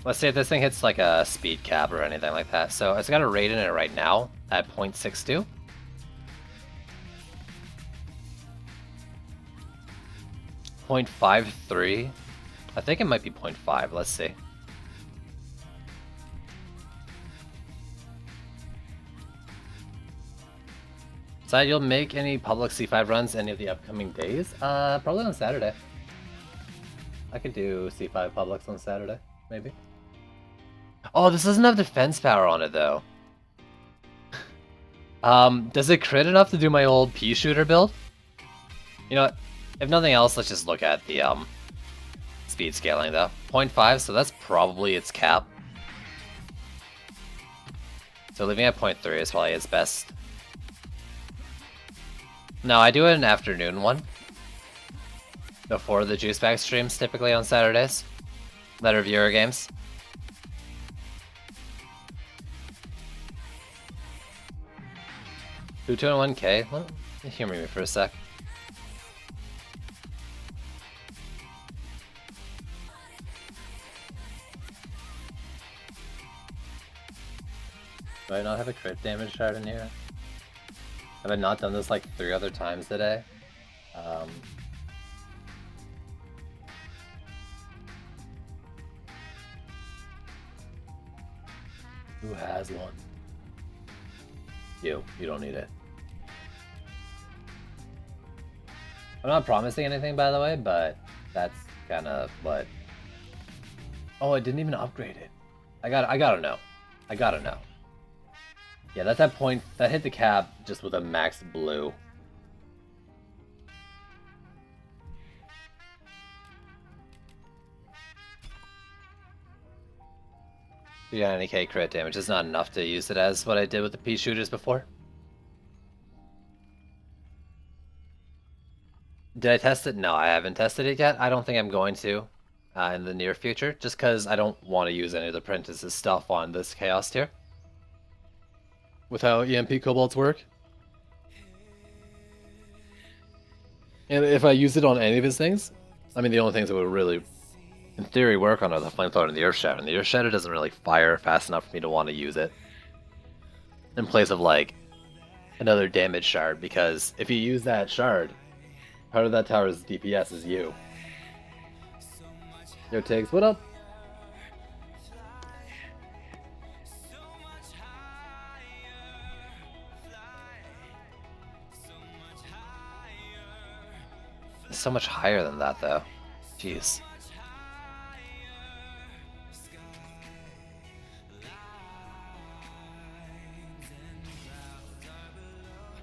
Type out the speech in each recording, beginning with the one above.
Let's see if this thing hits like a speed cap or anything like that. So it's got a rate in it right now at 0.62. .53. I think it might be 0.5. Let's see. So you'll make any public C5 runs any of the upcoming days? Probably on Saturday. I could do C5 publics on Saturday, maybe. Oh, this doesn't have defense power on it though. Does it crit enough to do my old pea shooter build? You know what? If nothing else, let's just look at the speed scaling though. 0.5, so that's probably its cap. So leaving at 0.3 is probably its best. No, I do an afternoon one. Before the Juice Bag streams, typically on Saturdays. That are viewer games. Who 201k? Humor me for a sec. Do I not have a crit damage shard in here? Have I not done this like 3 other times today? Who has one? You don't need it. I'm not promising anything, by the way, but that's kind of what... Oh, I didn't even upgrade it. I gotta know. I gotta know. Yeah, that's that point. That hit the cap just with a max blue. Yeah, any K crit damage is not enough to use it as what I did with the pea shooters before. Did I test it? No, I haven't tested it yet. I don't think I'm going to in the near future, just because I don't want to use any of the Prentice's stuff on this Chaos tier. With how EMP Cobalts work. And if I use it on any of his things, I mean the only things that would really, in theory, work on are the Flamethrower and the Earth Shatter. And the Earth Shatter doesn't really fire fast enough for me to want to use it. In place of like, another damage shard, because if you use that shard, part of that tower's DPS is you. Yo Tiggs, what up? So much higher than that, though. Jeez.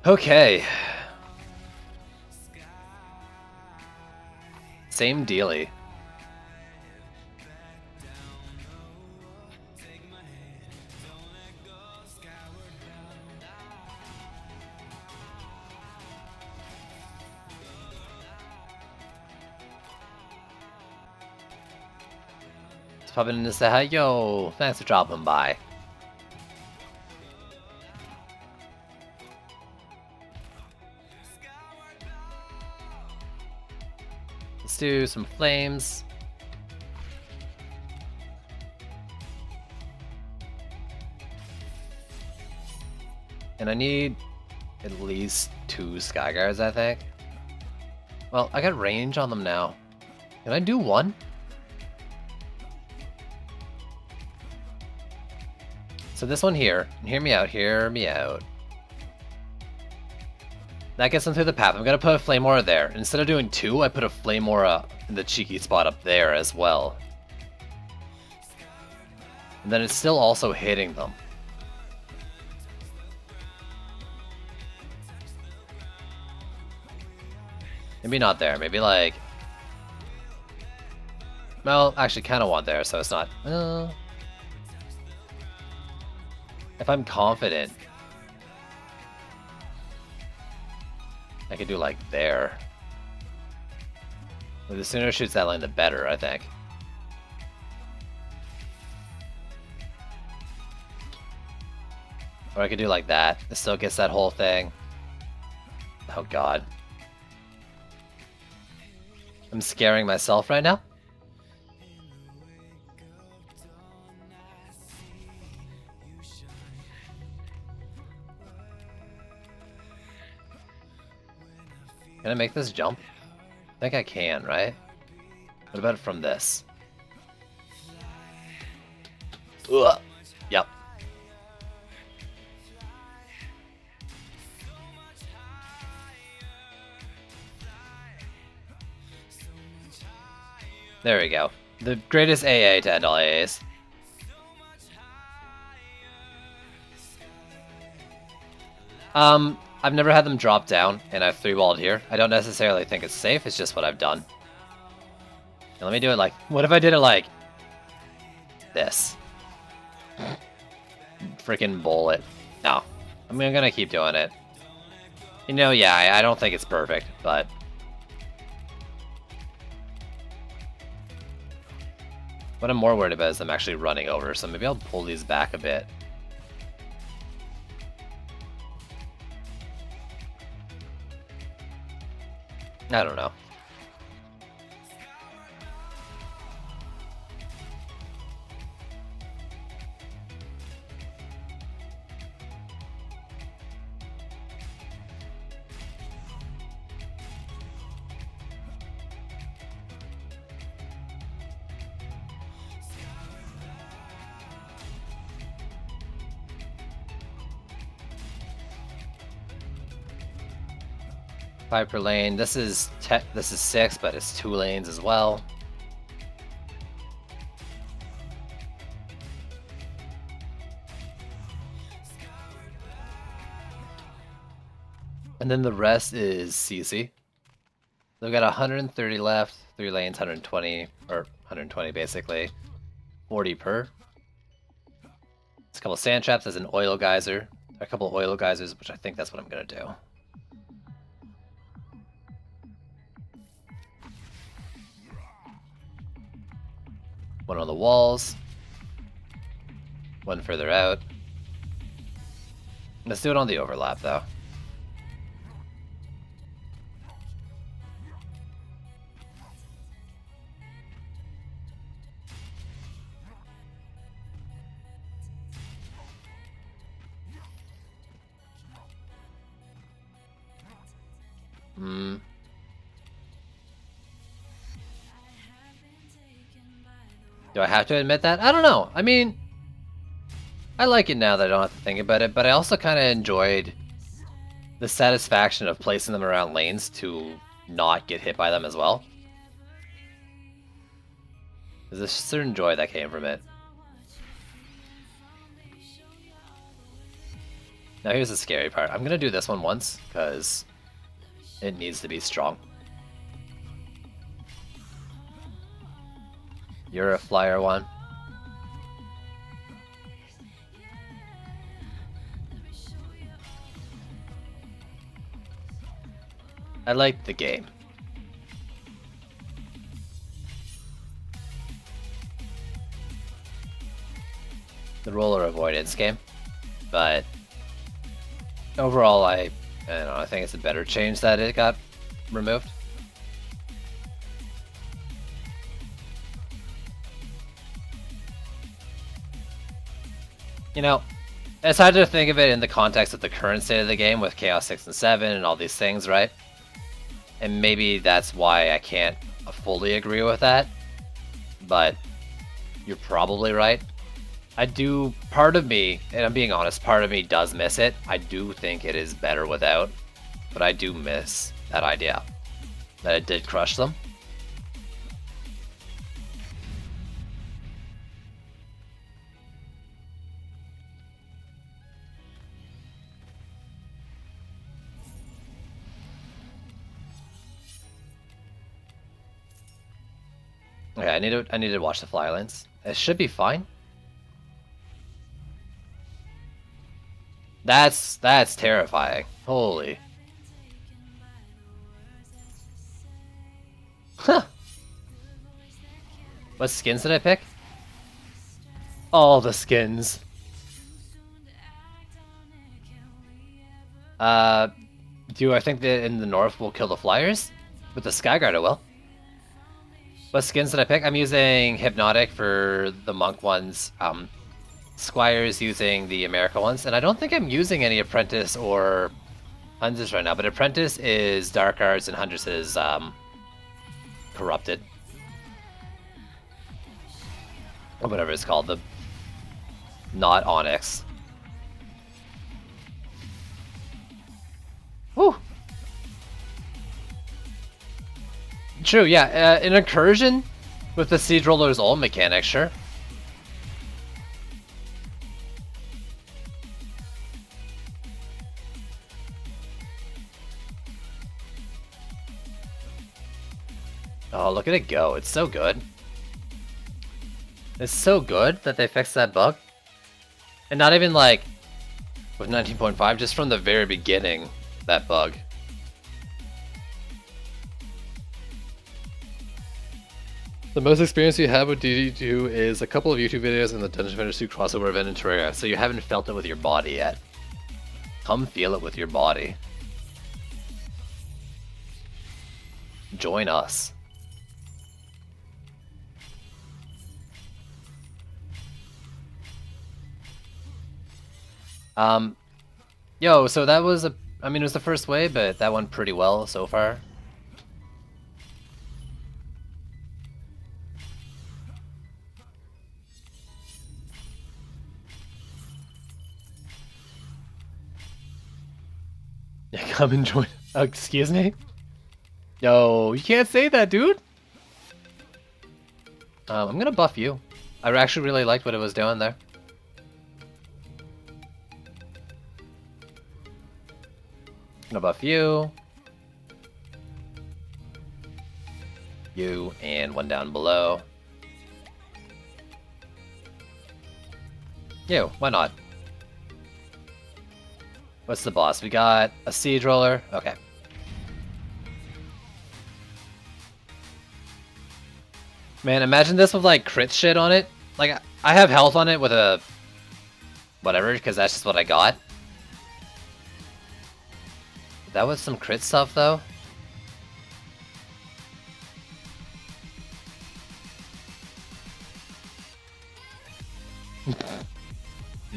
Okay. Same dealy. Popping in to say hi. Yo, thanks for dropping by. Let's do some flames. And I need at least 2 Skyguards, I think. Well, I got range on them now. Can I do 1? So this one here, and hear me out, hear me out. That gets them through the path. I'm gonna put a Flame Aura there. Instead of doing 2, I put a Flame Aura in the cheeky spot up there as well. And then it's still also hitting them. Maybe not there, maybe like... Well, actually kinda want there, so it's not... If I'm confident, I could do like there. The sooner it shoots that line, the better, I think. Or I could do like that. It still gets that whole thing. Oh god. I'm scaring myself right now. Can I make this jump? I think I can, right? What about from this? Ugh. Yep. There we go. The greatest AA to end all AAs. I've never had them drop down, and I've 3-walled here. I don't necessarily think it's safe, it's just what I've done. Now let me do it like... What if I did it like... this? Freaking bullet. No. I'm gonna keep doing it. You know, yeah, I don't think it's perfect, but... What I'm more worried about is them actually running over, so maybe I'll pull these back a bit. I don't know. Five per lane. This is 6, but it's 2 lanes as well. And then the rest is CC. They've got 130 left, 3 lanes, 120, or 120 basically, 40 per. It's a couple sand traps. There's an oil geyser, a couple oil geysers, which I think that's what I'm gonna do. One on the walls. One further out. Let's do it on the overlap, though. Do I have to admit that? I don't know. I mean, I like it now that I don't have to think about it, but I also kind of enjoyed the satisfaction of placing them around lanes to not get hit by them as well. There's a certain joy that came from it. Now here's the scary part. I'm gonna do this one once, because it needs to be strong. You're a flyer one. I like the game. The roller avoidance game. But overall I don't know, I think it's a better change that it got removed. You know, it's hard to think of it in the context of the current state of the game with Chaos 6 and 7 and all these things, right? And maybe that's why I can't fully agree with that. But you're probably right. I do, part of me, and I'm being honest, part of me does miss it. I do think it is better without, but I do miss that idea that it did crush them. Okay, I need to watch the fly lanes. It should be fine. That's terrifying. Holy. Huh. What skins did I pick? All the skins. Do I think that in the north we'll kill the flyers? With the Skyguard I will. What skins did I pick? I'm using Hypnotic for the monk ones. Squire's using the America ones, and I don't think I'm using any Apprentice or Huntress right now, but Apprentice is Dark Arts and Huntress is Corrupted. Or whatever it's called, the not Onyx. Whew. True, yeah, an incursion with the Siege Roller's ult mechanic, sure. Oh, look at it go. It's so good. It's so good that they fixed that bug. And not even like with 19.5, just from the very beginning, that bug. The most experience you have with DD2 is a couple of YouTube videos and the Dungeon Fighter 2 crossover event in Terraria, so you haven't felt it with your body yet. Come feel it with your body. Join us. Yo, so that was I mean, it was the first wave, but that went pretty well so far. Yeah, come and join. Excuse me? Yo, you can't say that, dude! I'm gonna buff you. I actually really liked what it was doing there. Gonna buff you. You, and one down below. You, why not? What's the boss? We got a Siege Roller. Okay. Man, imagine this with like crit shit on it. Like, I have health on it with a whatever, because that's just what I got. That was some crit stuff, though.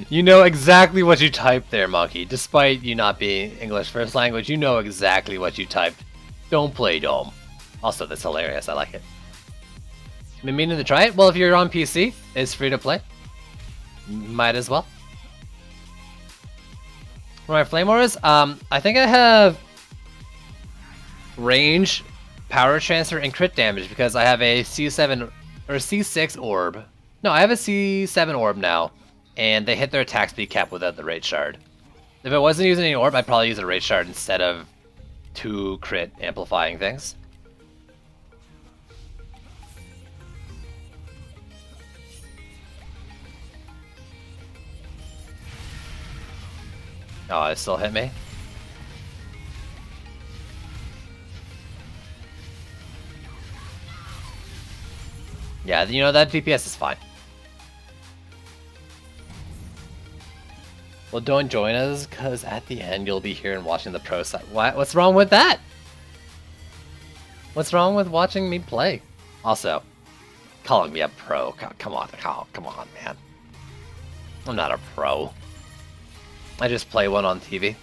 You know exactly what you typed there, Monkey. Despite you not being English first language, you know exactly what you typed. Don't play dumb. Also, that's hilarious. I like it. Been meaning to try it? Well, if you're on PC, it's free to play. Might as well. For my Flame Auras, I think I have range, power transfer, and crit damage because I have a C7 or C6 orb. No, I have a C7 orb now, and they hit their attack speed cap without the Rage Shard. If I wasn't using any orb, I'd probably use a Rage Shard instead of 2 crit amplifying things. Oh, it still hit me? Yeah, you know, that DPS is fine. Well, don't join us, because at the end you'll be here and watching the pro side. What's wrong with that? What's wrong with watching me play? Also, calling me a pro. Come on, man. I'm not a pro. I just play one on TV.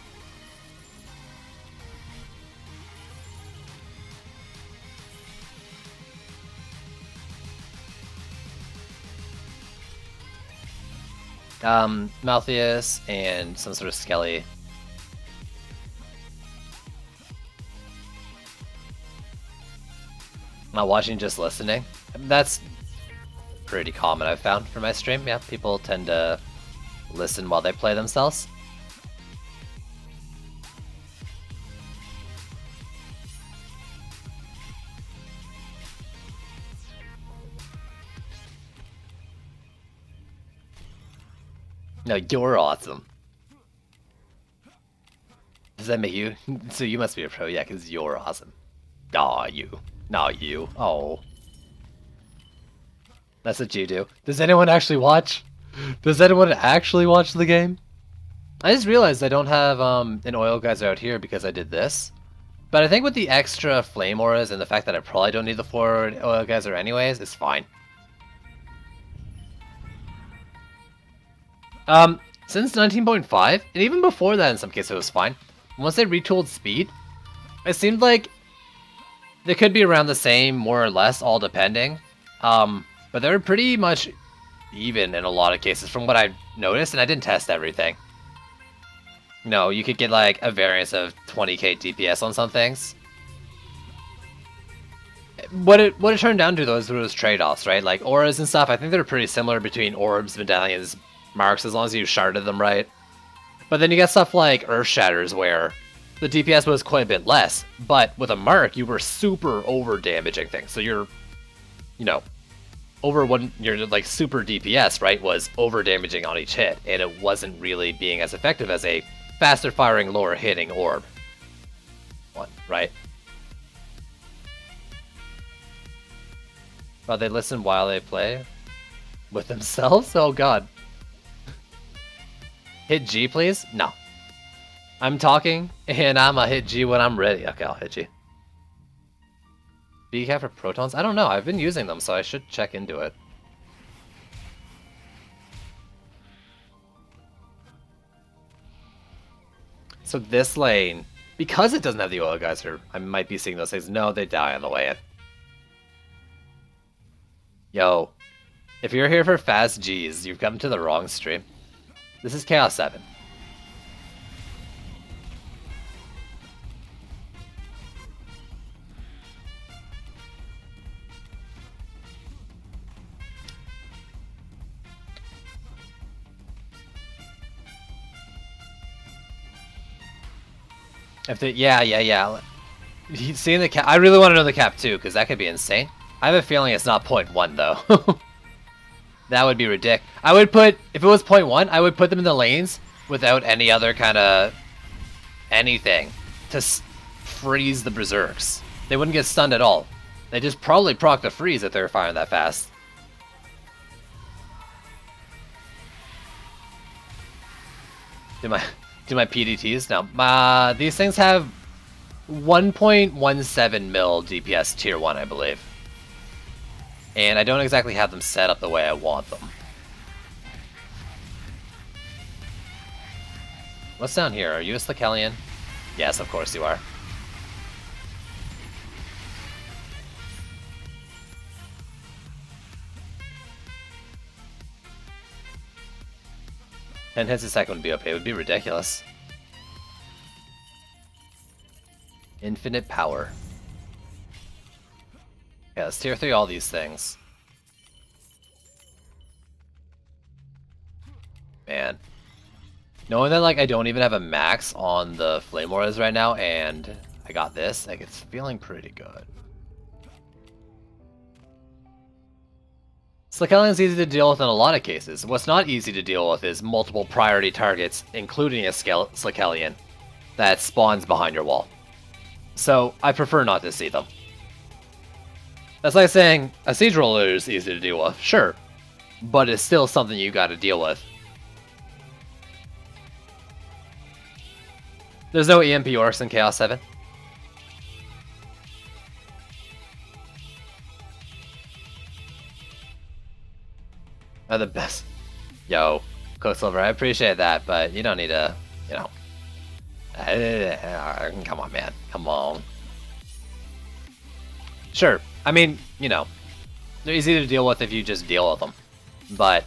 Malthius and some sort of Skelly. Not watching, just listening. That's pretty common, I've found, for my stream. Yeah, people tend to listen while they play themselves. No, you're awesome. Does that make you? So you must be a pro, yeah, because you're awesome. Aw, you. Not you. Oh. That's what you do. Does anyone actually watch? Does anyone actually watch the game? I just realized I don't have an oil geyser out here because I did this. But I think with the extra flame auras and the fact that I probably don't need the forward oil geyser anyways, it's fine. Since 19.5, and even before that in some cases it was fine, once they retooled speed, it seemed like they could be around the same, more or less, all depending. But they're pretty much even in a lot of cases from what I've noticed, and I didn't test everything. No, you could get like a variance of 20k DPS on some things. What it turned down to those trade-offs, right? Like auras and stuff, I think they're pretty similar between orbs, medallions, marks, as long as you sharded them right. But then you get stuff like Earth Shatters where the DPS was quite a bit less, but with a mark you were super over damaging things. So you're, you know, over one, your like super DPS, right, was over damaging on each hit, and it wasn't really being as effective as a faster firing, lower hitting orb one, right? But they listen while they play with themselves? Oh god. Hit G, please? No. I'm talking, and I'ma hit G when I'm ready. Okay, I'll hit G. BCAP for protons? I don't know. I've been using them, so I should check into it. So this lane, because it doesn't have the oil geyser, I might be seeing those things. No, they die on the way in. Yo, if you're here for fast Gs, you've come to the wrong stream. This is Chaos 7. If they, yeah. Seeing the cap, I really want to know the cap too, because that could be insane. I have a feeling it's not 0.1 though. That would be ridiculous. I would put, if it was 0.1, I would put them in the lanes without any other kind of anything to freeze the berserks. They wouldn't get stunned at all. They just probably proc the freeze if they were firing that fast. Do my PDTs? No. These things have 1.17 mil DPS tier 1, I believe. And I don't exactly have them set up the way I want them. What's down here? Are you a Slikelian? Yes, of course you are. And hits a second would be okay. It would be ridiculous. Infinite power. Yeah, let's tier 3 all these things. Man. Knowing that, like, I don't even have a max on the Flame Auras right now, and I got this, like, it's feeling pretty good. Slikellion's easy to deal with in a lot of cases. What's not easy to deal with is multiple priority targets, including a Slikellion, that spawns behind your wall. So, I prefer not to see them. That's like saying, a Siege Roller is easy to deal with, sure, but it's still something you gotta deal with. There's no EMP Orcs in Chaos 7. Are the best. Yo, Quicksilver, I appreciate that, but you don't need to, you know. Come on, man. Come on. Sure. I mean, you know, they're easy to deal with if you just deal with them. But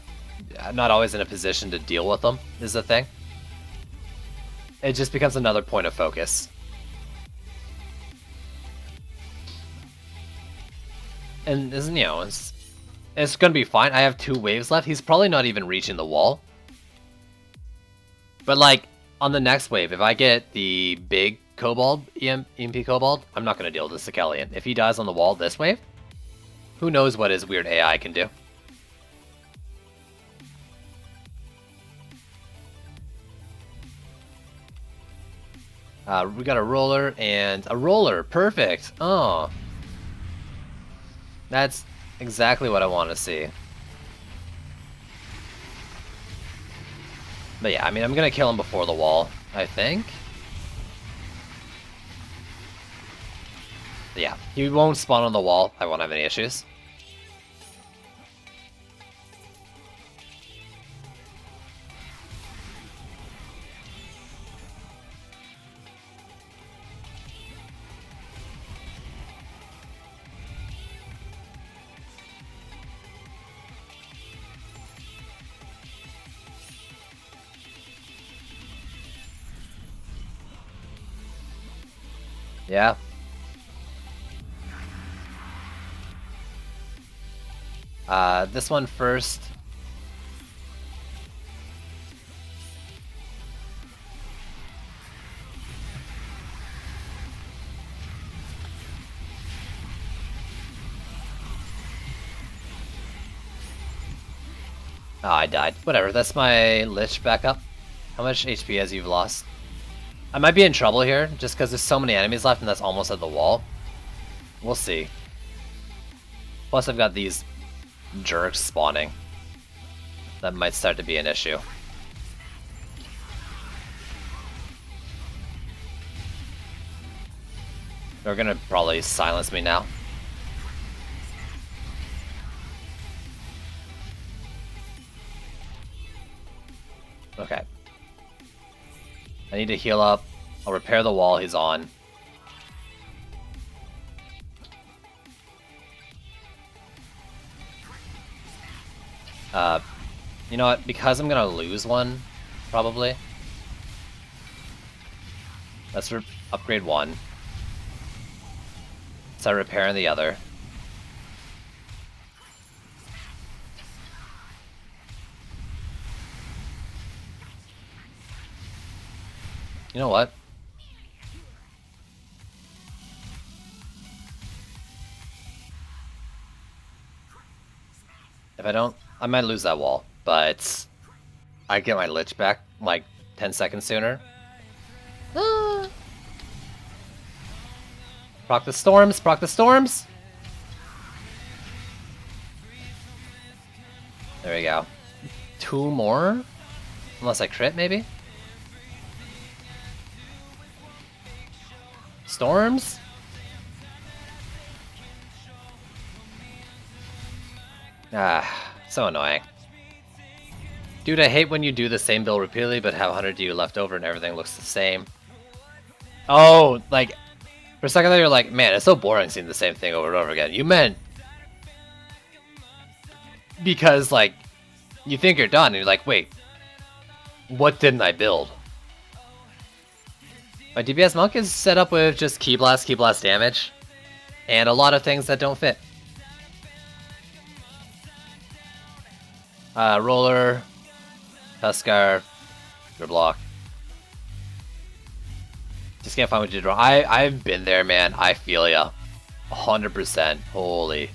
I'm not always in a position to deal with them, is the thing. It just becomes another point of focus. And isn't, you know, it's gonna be fine. I have 2 waves left. He's probably not even reaching the wall. But like, on the next wave, if I get the big Kobold, EMP Kobold, I'm not gonna deal with the Slikelion. If he dies on the wall this wave, who knows what his weird AI can do. We got a roller and a roller. Perfect. Oh. That's exactly what I want to see. But yeah, I mean, I'm going to kill him before the wall, I think. Yeah, he won't spawn on the wall. I won't have any issues. Yeah. This one first. Oh, I died. Whatever, that's my Lich back up. How much HP has you've lost? I might be in trouble here, just because there's so many enemies left and that's almost at the wall. We'll see. Plus I've got these jerks spawning. That might start to be an issue. They're gonna probably silence me now. Okay. I need to heal up. I'll repair the wall he's on. You know what? Because I'm gonna lose one, probably. Let's upgrade one. Start repairing the other. You know what? If I don't, I might lose that wall, but I get my Lich back like 10 seconds sooner. Proc the storms, proc the storms! There we go. 2 more? Unless I crit, maybe? Storms? Ah, so annoying. Dude, I hate when you do the same build repeatedly but have 100 DU left over and everything looks the same. Oh, like, for a second there you're like, man, it's so boring seeing the same thing over and over again. You meant because, like, you think you're done and you're like, wait, what didn't I build? My DPS monk is set up with just key blast damage, and a lot of things that don't fit. Roller, Tuskar, Bulwark. Just can't find what you draw. I've been there, man. I feel ya. 100%. Holy.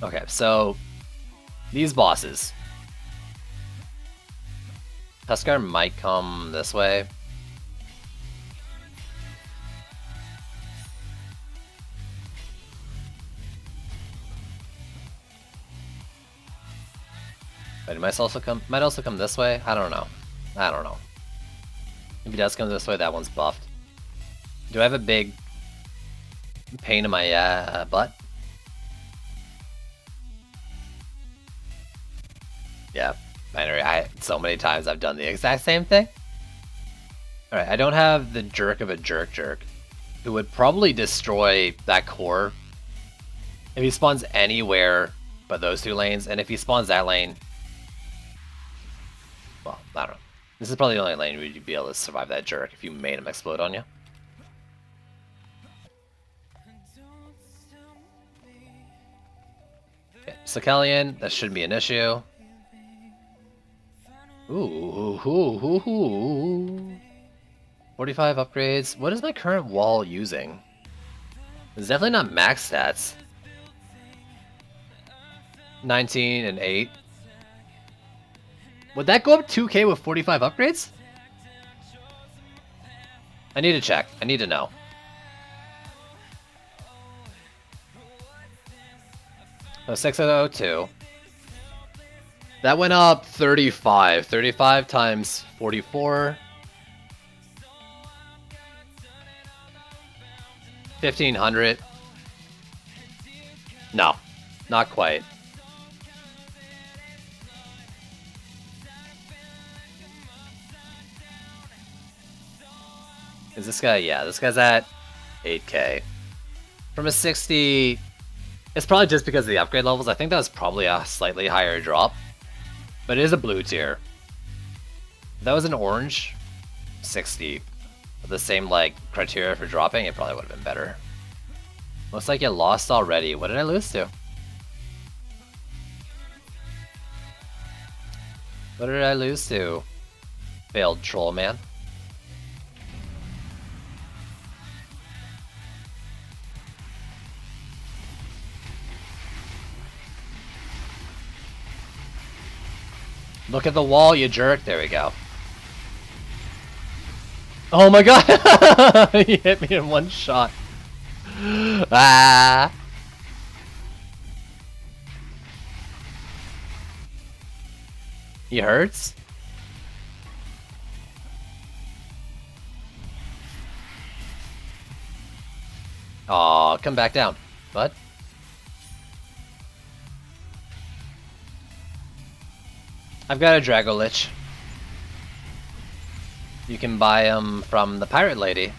Okay, so these bosses. Tuskar might come this way. But it might also come this way. I don't know. If he does come this way, that one's buffed. Do I have a big pain in my butt? Yeah, binary. So many times I've done the exact same thing. Alright, I don't have the jerk of a jerk who would probably destroy that core if he spawns anywhere but those 2 lanes, and if he spawns that lane, well, I don't know. This is probably the only lane where you'd be able to survive that jerk if you made him explode on you. Okay, Sakelian, that shouldn't be an issue. Ooh. 45 upgrades. What is my current wall using? It's definitely not max stats. 19 and 8. Would that go up 2k with 45 upgrades? I need to check. I need to know. Oh, 6002. That went up 35. 35 times 44. 1500. No, not quite. Is this guy? Yeah, this guy's at 8k. From a 60, it's probably just because of the upgrade levels. I think that was probably a slightly higher drop. But it is a blue tier. If that was an orange, 60. the same like criteria for dropping, it probably would have been better. Looks like you lost already. What did I lose to? What did I lose to? Failed troll man. Look at the wall, you jerk. There we go. Oh my god! He hit me in one shot. Ah! He hurts? Aw, come back down, bud. I've got a Drago Lich. You can buy them from the Pirate Lady.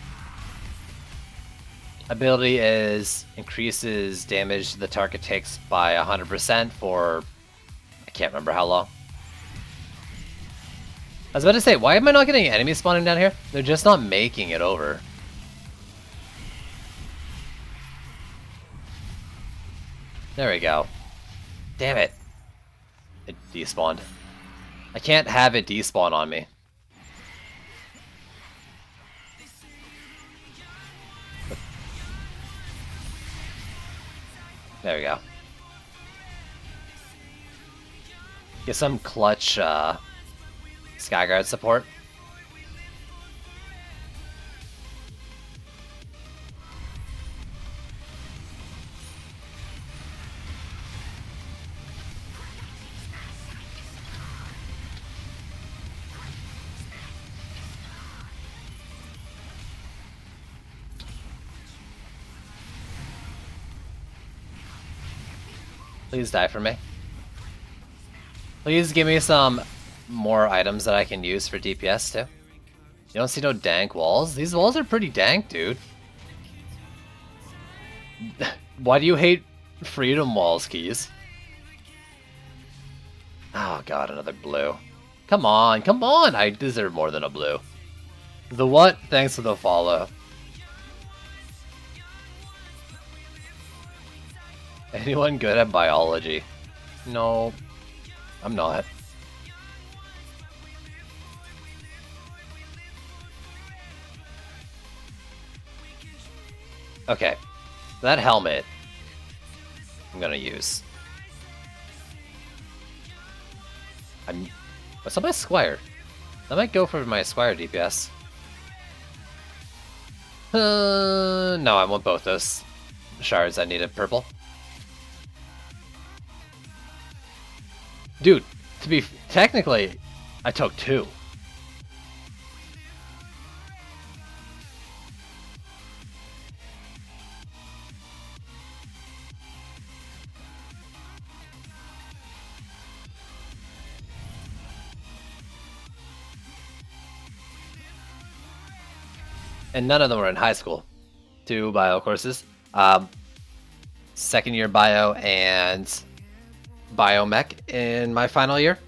Ability is increases damage the target takes by 100% for I can't remember how long. I was about to say, why am I not getting enemies spawning down here? They're just not making it over. There we go. Damn it. It despawned. I can't have it despawn on me. There we go. Get some clutch Skyguard support. Please die for me. Please give me some more items that I can use for DPS too. You don't see no dank walls? These walls are pretty dank, dude. Why do you hate freedom walls, Keys? Oh god, another blue. Come on, come on! I deserve more than a blue. The what? Thanks for the follow. Anyone good at biology? No, I'm not. Okay, that helmet I'm gonna use. What's up my Squire? I might go for my Squire DPS. No, I want both those shards. I needed purple. Dude, to be technically, I took 2. And none of them were in high school. 2 bio courses. Second year bio and biomech in my final year.